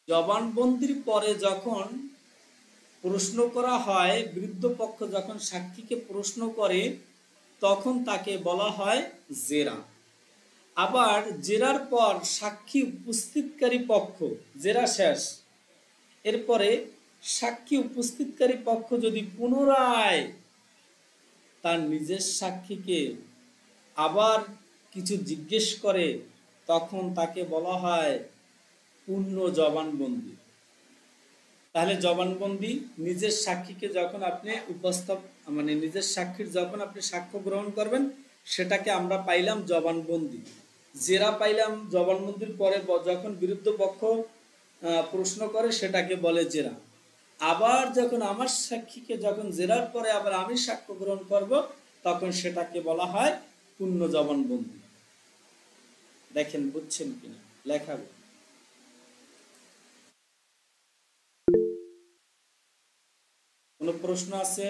জবানবন্দির পরে যখন প্রশ্ন করা হয়, বিরুদ্ধ পক্ষ যখন সাক্ষীকে প্রশ্ন করে তখন তাকে বলা হয় জেরা। আবার জেরার পর সাক্ষী উপস্থিতকারী পক্ষ, জেরা শেষ, এরপরে সাক্ষী উপস্থিতকারী পক্ষ যদি পুনরায় তার নিজের সাক্ষীকে আবার কিছু জিজ্ঞেস করে তখন তাকে বলা হয় পূর্ণ জবানবন্দি। তাহলে জবানবন্দি নিজের সাক্ষীকে যখন আপনি নিজের সাক্ষীর যখন আপনি সাক্ষ্য গ্রহণ করবেন সেটাকে আমরা পাইলাম জবানবন্দি। জেরা পাইলাম জবানবন্দির পরে যখন বিরুদ্ধ পক্ষ প্রশ্ন করে সেটাকে বলে জেরা। আবার যখন আমার সাক্ষীকে যখন জেরার পরে আবার আমি সাক্ষ্য গ্রহণ করব তখন সেটাকে বলা হয় পূর্ণ জবানবন্দি। দেখেন বুঝছেন কিনা, লেখাবো। কোনো প্রশ্ন আছে?